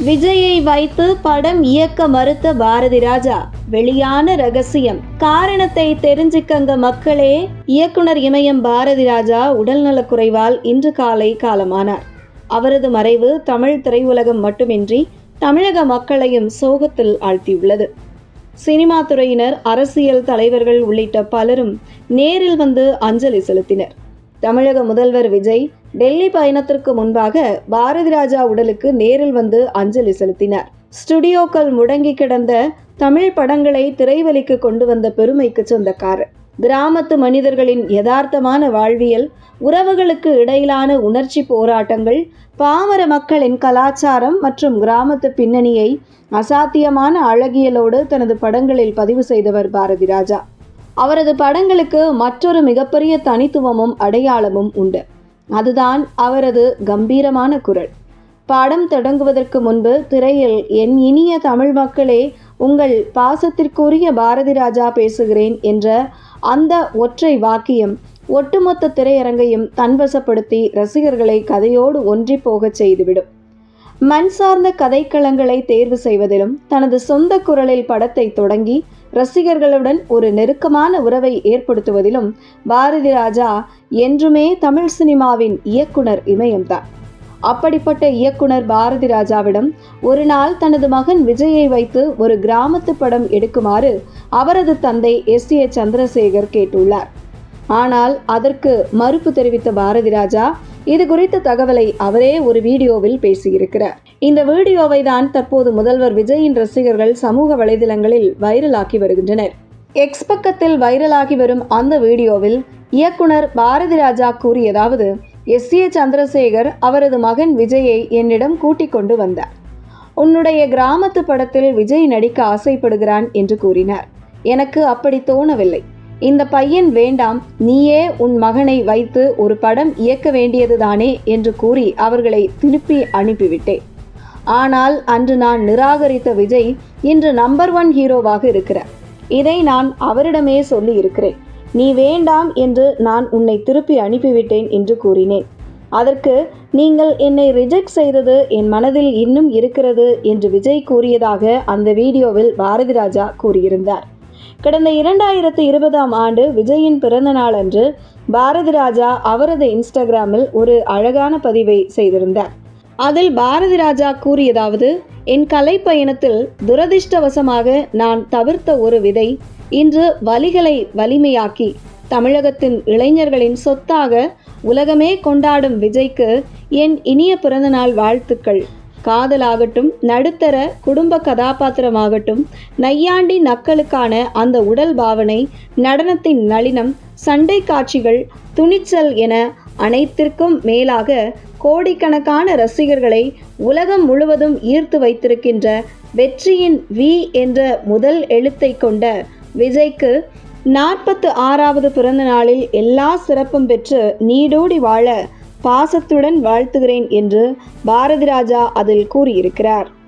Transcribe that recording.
விஜயை வைத்து படம் இயக்க மறுத்த பாரதி ராஜா. வெளியான ரகசியம். காரணத்தை தெரிஞ்சுக்கங்க மக்களே. இயக்குனர் இமயம் பாரதி ராஜா உடல்நலக்குறைவால் இன்று காலை காலமானார். அவரது மறைவு தமிழ் திரையுலகம் மட்டுமின்றி தமிழக மக்களையும் சோகத்தில் ஆழ்த்தியுள்ளது. சினிமா துறையினர், அரசியல் தலைவர்கள் உள்ளிட்ட பலரும் நேரில் வந்து அஞ்சலி செலுத்தினர். தமிழக முதல்வர் விஜய் டெல்லி பயணத்திற்கு முன்பாக பாரதி ராஜா உடலுக்கு நேரில் வந்து அஞ்சலி செலுத்தினார். ஸ்டுடியோக்கள் முடங்கி கிடந்த தமிழ் படங்களை திரைவலிக்கு கொண்டு வந்த பெருமைக்கு சொந்தக்காரர். கிராமத்து மனிதர்களின் யதார்த்தமான வாழ்வியல், உறவுகளுக்கு இடையிலான உணர்ச்சி போராட்டங்கள், பாமர மக்களின் கலாச்சாரம் மற்றும் கிராமத்து பின்னணியை அசாத்தியமான அழகியலோடு தனது படங்களில் பதிவு செய்தவர் பாரதி ராஜா. அவரது படங்களுக்கு மற்றொரு மிகப்பெரிய தனித்துவமும் அடையாளமும் உண்டு. அதுதான் அவரது கம்பீரமான குரல். படம் தொடங்குவதற்கு முன்பு திரையில், என் இனிய தமிழ் மக்களே, உங்கள் பாசத்திற்குரிய பாரதி ராஜா பேசுகிறேன் என்ற அந்த ஒற்றை வாக்கியம் ஒட்டுமொத்த திரையரங்கையும் தன்வசப்படுத்தி ரசிகர்களை கதையோடு ஒன்றி போகச் செய்துவிடும். மண் சார்ந்த கதைக்களங்களை தேர்வு செய்வதிலும் தனது சொந்த குரலில் படத்தை தொடங்கி ரசிகர்களுடன் ஒரு நெருக்கமான உறவை ஏற்படுத்துவதிலும் பாரதி ராஜா என்றுமே தமிழ் சினிமாவின் இயக்குனர் இமயம்தான். அப்படிப்பட்ட இயக்குனர் பாரதி ராஜாவிடம் ஒரு நாள் தனது மகன் விஜயை வைத்து ஒரு கிராமத்து படம் எடுக்குமாறு அவரது தந்தை S.A. சந்திரசேகர் கேட்டுள்ளார். ஆனால் அதற்கு மறுப்பு தெரிவித்த பாரதி ராஜா இது குறித்த தகவலை அவரே ஒரு வீடியோவில் பேசியிருக்கிறார். இந்த வீடியோவை தான் தற்போது முதல்வர் விஜயின் ரசிகர்கள் சமூக வலைதளங்களில் வைரலாக்கி வருகின்றனர். எக்ஸ் பக்கத்தில் வைரலாகி வரும் அந்த வீடியோவில் இயக்குனர் பாரதி ராஜா கூறியதாவது: S.A. சந்திரசேகர் அவரது மகன் விஜயை என்னிடம் கூட்டிக் கொண்டு வந்தார். உன்னுடைய கிராமத்து படத்தில் விஜய் நடிக்க ஆசைப்படுகிறான் என்று கூறினார். எனக்கு அப்படி தோணவில்லை. இந்த பையன் வேண்டாம், நீயே உன் மகனை வைத்து ஒரு படம் இயக்க வேண்டியதுதானே என்று கூறி அவர்களை திருப்பி அனுப்பிவிட்டேன். ஆனால் அன்று நான் நிராகரித்த விஜய் இன்று நம்பர் 1 ஹீரோவாக இருக்கிறார். இதை நான் அவரிடமே சொல்லி இருக்கிறேன். நீ வேண்டாம் என்று நான் உன்னை திருப்பி அனுப்பிவிட்டேன் என்று கூறினேன். அதற்கு நீங்கள் என்னை ரிஜெக்ட் செய்தது என் மனதில் இன்னும் இருக்கிறது என்று விஜய் கூறியதாக அந்த வீடியோவில் பாரதி ராஜா கூறியிருந்தார். கடந்த 2020ஆம் ஆண்டு விஜயின் பிறந்த நாள் அன்று பாரதி ராஜா அவரது இன்ஸ்டாகிராமில் ஒரு அழகான பதிவை செய்திருந்தார். அதில் பாரதி ராஜா கூறியதாவது: என் கலை பயணத்தில் துரதிர்ஷ்டவசமாக நான் தவிர்த்த ஒரு விதை இன்று வலிகளை வலிமையாக்கி தமிழகத்தின் இளைஞர்களின் சொத்தாக உலகமே கொண்டாடும் விஜய்க்கு என் இனிய பிறந்தநாள் வாழ்த்துக்கள். காதலாகட்டும், நடுத்தர குடும்ப கதாபாத்திரமாகட்டும், நையாண்டி நக்களுக்கான அந்த உடல் பாவனை, நடனத்தின் நளினம், சண்டை காட்சிகள், துணிச்சல் என அனைத்திற்கும் மேலாக கோடிக்கணக்கான ரசிகர்களை உலகம் முழுவதும் ஈர்த்து வைத்திருக்கின்ற வெற்றியின் V என்ற முதல் எழுத்தை கொண்ட விஜய்க்கு 46வது பிறந்த நாளில் எல்லா சிறப்பும் பெற்று நீடூடி வாழ பாசத்துடன் வாழ்த்துகிறேன் என்று பாரதி ராஜா அதில் கூறியிருக்கிறார்.